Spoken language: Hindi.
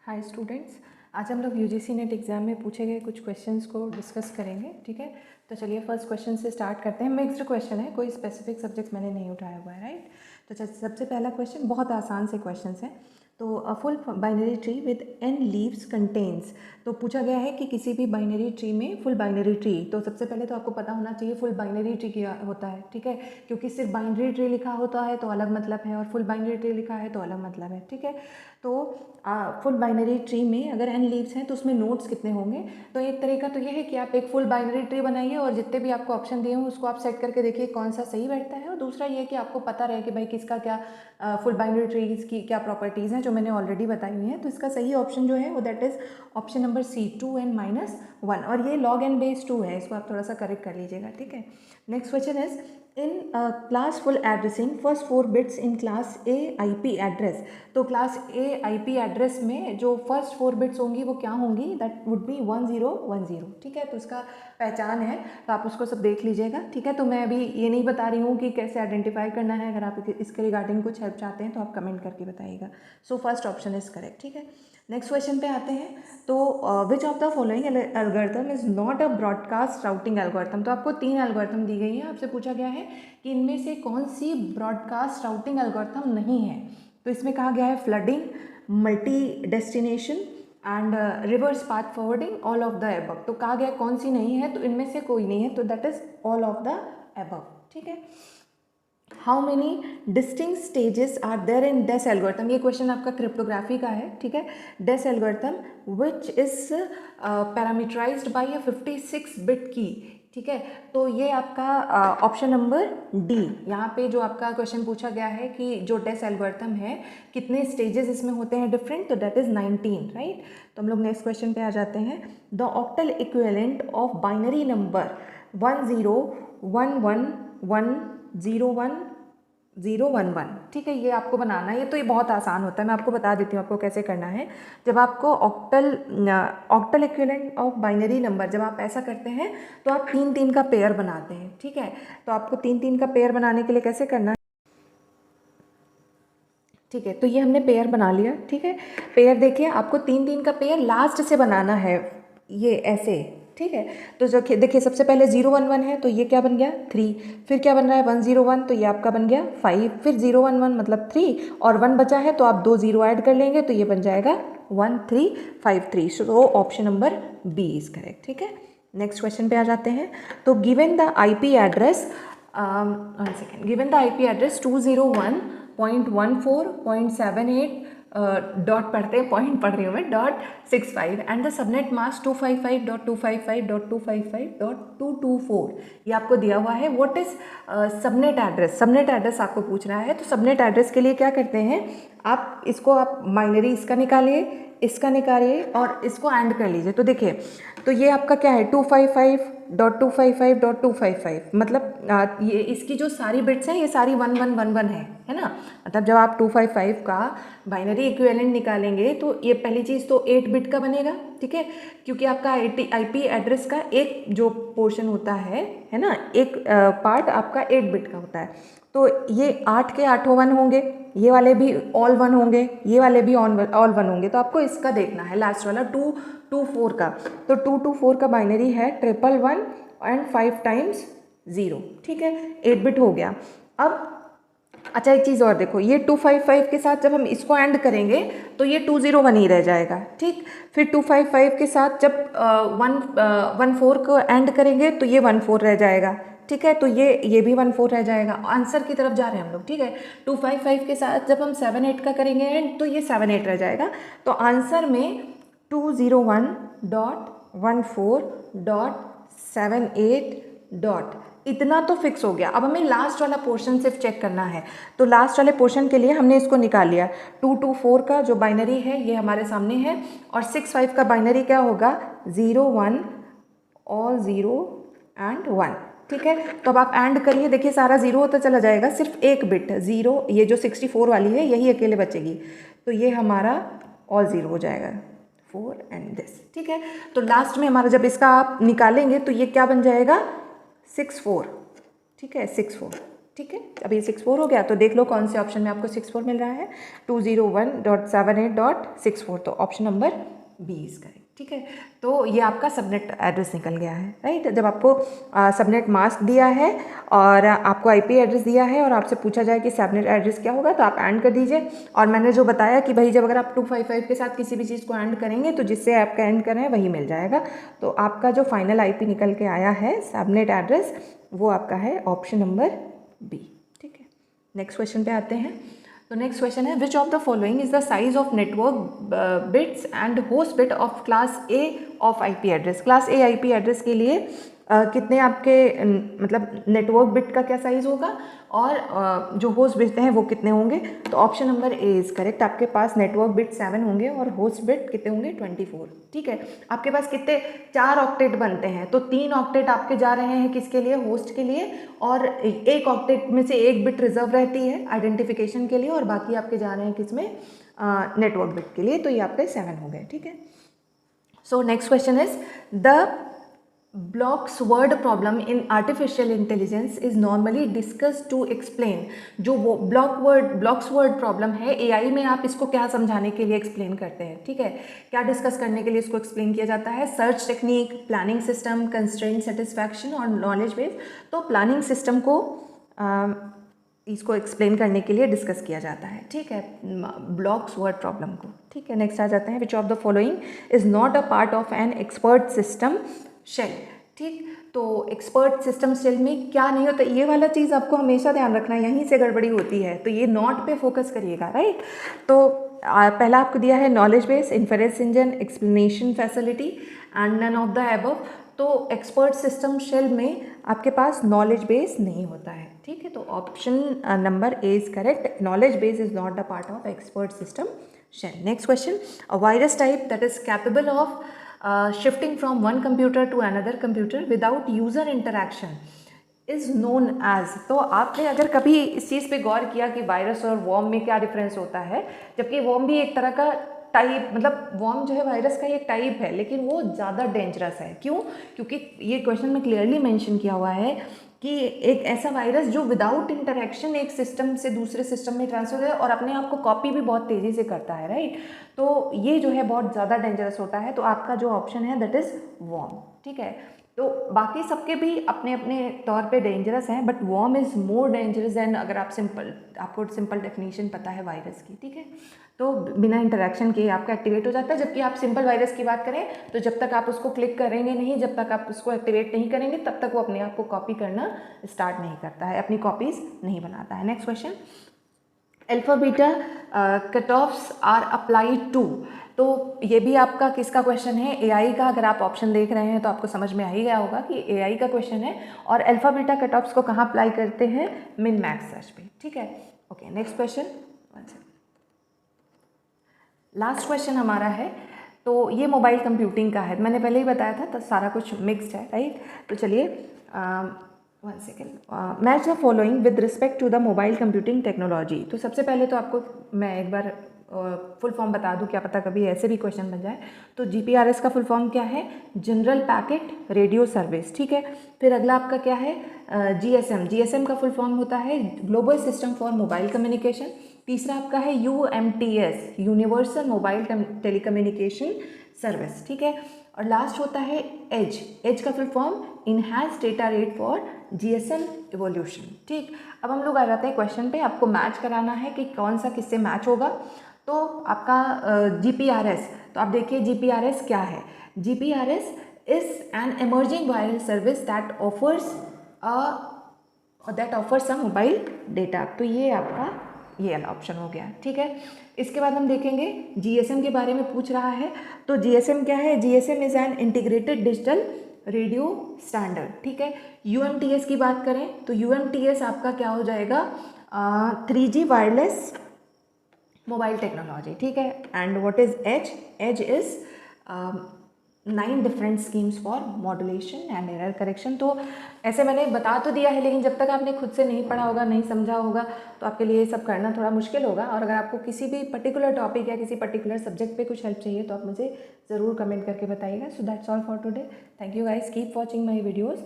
हाय स्टूडेंट्स, आज हम लोग यूजीसी नेट एग्ज़ाम में पूछे गए कुछ क्वेश्चंस को डिस्कस करेंगे। ठीक है, तो चलिए फर्स्ट क्वेश्चन से स्टार्ट करते हैं। मिक्स्ड क्वेश्चन है, कोई स्पेसिफिक सब्जेक्ट मैंने नहीं उठाया हुआ है, राइट। तो सबसे पहला क्वेश्चन बहुत आसान से क्वेश्चन है। तो a full binary tree with n leaves contains, तो पूछा गया है कि किसी भी बाइनरी ट्री में फुल बाइनरी ट्री, तो सबसे पहले तो आपको पता होना चाहिए फुल बाइनरी ट्री क्या होता है। ठीक है, क्योंकि सिर्फ बाइनरी ट्री लिखा होता है तो अलग मतलब है और फुल बाइनरी ट्री लिखा है तो अलग मतलब है। ठीक है, तो फुल बाइनरी ट्री में अगर n लीव्स हैं तो उसमें नोड्स कितने होंगे। तो एक तरीका तो ये है कि आप एक फुल बाइनरी ट्री बनाइए और जितने भी आपको ऑप्शन दिए हों उसको आप सेट करके देखिए कौन सा सही बैठता है। और दूसरा ये कि आपको पता रहे कि भाई किसका क्या फुल बाइनरी ट्रीज की क्या प्रॉपर्टीज़ हैं जो मैंने ऑलरेडी बताई हुई हैं। तो इसका सही ऑप्शन जो है वो that is option number C, 2n-1। और ये log n बेस 2 है, इसको आप थोड़ा सा करेक्ट कर लीजिएगा। ठीक है, next question is in class full addressing first 4 bits in class A IP address. तो क्लास ए IP एड्रेस में जो फर्स्ट 4 बिट्स होंगी वो क्या होंगी, दैट वुड बी 1010। ठीक है, तो इसका पहचान है तो आप उसको सब देख लीजिएगा। ठीक है, तो मैं अभी ये नहीं बता रही हूँ कि कैसे आइडेंटिफाई करना है। अगर आप इसके रिगार्डिंग कुछ हेल्प चाहते हैं तो आप कमेंट करके बताइएगा। So first option is correct. ठीक है, नेक्स्ट क्वेश्चन पे आते हैं। तो विच of the following algorithm is not a broadcast routing algorithm. तो आपको 3 एल्गोरिथम दी गई है, आपसे पूछा गया है कि इनमें से कौन सी ब्रॉडकास्ट राउटिंग एल्गोरिथम नहीं है। तो इसमें कहा गया है flooding, multi destination and reverse path forwarding, all of the above. तो कहा गया कौन सी नहीं है, तो इनमें से कोई नहीं है, तो that is all of the above. ठीक है, how many distinct stages are there in DES algorithm. ये क्वेश्चन आपका क्रिप्टोग्राफी का है। ठीक है, DES algorithm which is parameterised by a 56 bit key. ठीक है, तो ये आपका ऑप्शन नंबर डी, यहाँ पे जो आपका क्वेश्चन पूछा गया है कि जो डेस एल्गोरिथम है कितने स्टेजेस इसमें होते हैं डिफरेंट, तो दैट इज 19, राइट। तो हम लोग नेक्स्ट क्वेश्चन पे आ जाते हैं। The octal equivalent of binary number 1011101011। ठीक है, ये आपको बनाना है। ये बहुत आसान होता है, मैं आपको बता देती हूँ आपको कैसे करना है। जब आपको octal equivalent of binary number जब आप ऐसा करते हैं तो आप 3-3 का पेयर बनाते हैं। ठीक है, तो आपको 3-3 का पेयर बनाने के लिए कैसे करना है। ठीक है, तो ये हमने पेयर बना लिया। ठीक है, पेयर देखिए आपको 3-3 का पेयर लास्ट से बनाना है, ये ऐसे। ठीक है, तो जो देखिए सबसे पहले 011 है तो ये क्या बन गया 3, फिर क्या बन रहा है 101 तो ये आपका बन गया 5, फिर 011 मतलब 3 और 1 बचा है तो आप 2 0 ऐड कर लेंगे तो ये बन जाएगा 1353। So option number B is correct. ठीक है, नेक्स्ट क्वेश्चन पे आ जाते हैं। तो given the IP address, one second, given the IP address 201.14.78 dot पढ़ते हैं, पॉइंट पढ़ रही हूँ मैं, .65 एंड द सबनेट मास्क 255.255.255.224। ये आपको दिया हुआ है। What is subnet address, subnet address आपको पूछ रहा है। तो सबनेट एड्रेस के लिए क्या करते हैं, आप इसको आप बाइनरी इसका निकालिए, इसका निकालिए और इसको एंड कर लीजिए। तो देखिए, तो ये आपका क्या है 255.255.255, मतलब ये इसकी जो सारी बिट्स हैं ये सारी 1111 है ना। मतलब जब आप 255 का बाइनरी इक्विवेलेंट निकालेंगे तो ये पहली चीज़ तो 8 बिट का बनेगा। ठीक है, क्योंकि आपका IP एड्रेस का एक जो पोर्शन होता है ना, एक पार्ट आपका 8 बिट का होता है। तो ये 8 के 8 1 होंगे, ये वाले भी ऑल 1 होंगे, ये वाले भी ऑल 1 होंगे। तो आपको इसका देखना है लास्ट वाला 224 का। तो 224 का बाइनरी है 111 एंड 5 टाइम्स 0। ठीक है, 8 बिट हो गया। अब अच्छा एक चीज़ और देखो, ये 255 के साथ जब हम इसको एंड करेंगे तो ये 201 ही रह जाएगा। ठीक, फिर 255 के साथ जब 14 को एंड करेंगे तो ये 14 रह जाएगा। ठीक है, तो ये भी 14 रह जाएगा। आंसर की तरफ जा रहे हैं हम लोग। ठीक है, 255 के साथ जब हम 78 का करेंगे एंड तो ये 78 रह जाएगा। तो आंसर में 201.14.78 इतना तो फिक्स हो गया। अब हमें लास्ट वाला पोर्शन सिर्फ चेक करना है। तो लास्ट वाले पोर्शन के लिए हमने इसको निकाल लिया। 224 का जो बाइनरी है ये हमारे सामने है और 65 का बाइनरी क्या होगा 0 1 और 0 एंड 1। ठीक है, तो अब आप एंड करिए, देखिए सारा 0 होता चला जाएगा, सिर्फ एक बिट 0, ये जो 64 वाली है यही अकेले बचेगी। तो ये हमारा ऑल 0 हो जाएगा 4 एंड दिस। ठीक है, तो लास्ट में हमारा जब इसका आप निकालेंगे तो ये क्या बन जाएगा 64। ठीक है, 64। ठीक है। अभी 64 हो गया, तो देख लो कौन से ऑप्शन में आपको 64 मिल रहा है, 201.78.64, तो option number B is correct. ठीक है, तो ये आपका सबनेट एड्रेस निकल गया है, राइट। जब आपको सबनेट मास्क दिया है और आपको आईपी एड्रेस दिया है और आपसे पूछा जाए कि सबनेट एड्रेस क्या होगा, तो आप ऐड कर दीजिए। और मैंने जो बताया कि भाई जब अगर आप 255 के साथ किसी भी चीज़ को ऐड करेंगे तो जिससे आपका ऐड कर रहे हैं वही मिल जाएगा। तो आपका जो फाइनल आईपी निकल के आया है सबनेट एड्रेस, वो आपका है ऑप्शन नंबर बी। ठीक है, नेक्स्ट क्वेश्चन पे आते हैं। तो नेक्स्ट क्वेश्चन है, विच of the following is the size of network bits and host bit of class A of IP address. Class A IP address के लिए कितने आपके मतलब नेटवर्क बिट का क्या साइज़ होगा और जो होस्ट बिट हैं वो कितने होंगे। तो option number A is correct. आपके पास नेटवर्क बिट 7 होंगे और होस्ट बिट कितने होंगे 24। ठीक है, आपके पास कितने 4 ऑक्टेट बनते हैं, तो 3 ऑक्टेट आपके जा रहे हैं किसके लिए, होस्ट के लिए, और एक ऑक्टेट में से एक बिट रिजर्व रहती है आइडेंटिफिकेशन के लिए और बाकी आपके जा रहे हैं किसमें, नेटवर्क बिट के लिए। तो ये आपके 7 हो गए। ठीक है, so next question is the blocks word problem in artificial intelligence is normally discuss to explain. जो वो ब्लॉक्स वर्ड प्रॉब्लम है एआई में, आप इसको क्या समझाने के लिए एक्सप्लेन करते हैं। ठीक है, क्या डिस्कस करने के लिए इसको एक्सप्लेन किया जाता है, search technique, planning system, constraint satisfaction और नॉलेज बेस। तो प्लानिंग सिस्टम को इसको एक्सप्लेन करने के लिए डिस्कस किया जाता है। ठीक है, ब्लॉक्स वर्ड प्रॉब्लम को। ठीक है, नेक्स्ट आ जाते हैं, which of the following is not a part of an expert system shell. ठीक, तो एक्सपर्ट सिस्टम शेल में क्या नहीं होता, ये वाला चीज़ आपको हमेशा ध्यान रखना है, यहीं से गड़बड़ी होती है, तो ये नॉट पे फोकस करिएगा, राइट। तो पहला आपको दिया है knowledge base, inference engine, explanation facility and none of the above. तो एक्सपर्ट सिस्टम शेल में आपके पास नॉलेज बेस नहीं होता है। ठीक है, तो option number A is correct, knowledge base is not the part of expert system shell. Next question, a virus type that is capable of shifting from one computer to another computer without user interaction is known as। तो आपने अगर कभी इस चीज़ पे गौर किया कि वायरस और वॉर्म में क्या डिफरेंस होता है, जबकि वॉर्म भी एक तरह का टाइप, मतलब वॉर्म जो है वायरस का एक टाइप है, लेकिन वो ज़्यादा डेंजरस है। क्यों? क्योंकि ये क्वेश्चन में क्लियरली मेंशन किया हुआ है कि एक ऐसा वायरस जो विदाउट इंटरेक्शन एक सिस्टम से दूसरे सिस्टम में ट्रांसफर है और अपने आप को कॉपी भी बहुत तेज़ी से करता है, राइट। तो ये जो है बहुत ज़्यादा डेंजरस होता है। तो आपका जो ऑप्शन है दैट इज़ वॉर्म। ठीक है, तो बाकी सबके भी अपने अपने तौर पे डेंजरस हैं, but worm is more dangerous than, अगर आप आपको सिंपल डेफिनेशन पता है वायरस की। ठीक है, तो बिना इंटरेक्शन के आपका एक्टिवेट हो जाता है। जबकि आप सिंपल वायरस की बात करें तो जब तक आप उसको क्लिक करेंगे नहीं, जब तक आप उसको एक्टिवेट नहीं करेंगे, तब तक वो अपने आप को कॉपी करना स्टार्ट नहीं करता है, अपनी कॉपीज़ नहीं बनाता है। Next question, alpha beta cut offs are applied to. तो ये भी आपका किसका क्वेश्चन है, एआई का। अगर आप ऑप्शन देख रहे हैं तो आपको समझ में आ ही गया होगा कि एआई का क्वेश्चन है। और अल्फा बीटा कट ऑफ्स को कहाँ अप्लाई करते हैं, मिन मैक्स सर्च पे। ठीक है, okay, next question, last question हमारा है। तो ये मोबाइल कंप्यूटिंग का है, मैंने पहले ही बताया था, तो सारा कुछ मिक्स्ड है, राइट। तो चलिए 1 second, match the following with respect to the mobile computing technology. तो सबसे पहले तो आपको मैं एक बार फुल फॉर्म बता दूं, क्या पता कभी ऐसे भी क्वेश्चन बन जाए। तो जीपीआरएस का फुल फॉर्म क्या है, जनरल पैकेट रेडियो सर्विस। ठीक है, फिर अगला आपका क्या है, जीएसएम का फुल फॉर्म होता है global system for mobile communication. तीसरा आपका है UMTS, universal mobile telecommunication service. ठीक है, और लास्ट होता है एज का full form enhance data rate for GSM evolution. ठीक, अब हम लोग आ जाते हैं क्वेश्चन पे। आपको मैच कराना है कि कौन सा किससे मैच होगा। तो आपका जीपीआरएस, तो आप देखिए जीपीआरएस क्या है। GPRS is an emerging viral service that offers a mobile data. तो ये आपका ये वाला ऑप्शन हो गया। ठीक है, इसके बाद हम देखेंगे जीएसएम के बारे में पूछ रहा है। तो जीएसएम क्या है, GSM is an integrated digital radio standard. ठीक है, यूएमटीएस की बात करें तो यूएमटीएस आपका क्या हो जाएगा, 3G वायरलेस मोबाइल टेक्नोलॉजी। ठीक है, and what is edge is 9 different schemes for modulation and error correction. तो ऐसे मैंने बता तो दिया है, लेकिन जब तक आपने खुद से नहीं पढ़ा होगा, नहीं समझा होगा, तो आपके लिए ये सब करना थोड़ा मुश्किल होगा। और अगर आपको किसी भी पर्टिकुलर टॉपिक या किसी पर्टिकुलर सब्जेक्ट पे कुछ हेल्प चाहिए तो आप मुझे ज़रूर कमेंट करके बताइएगा। So that's all for today. Thank you guys, keep watching my videos.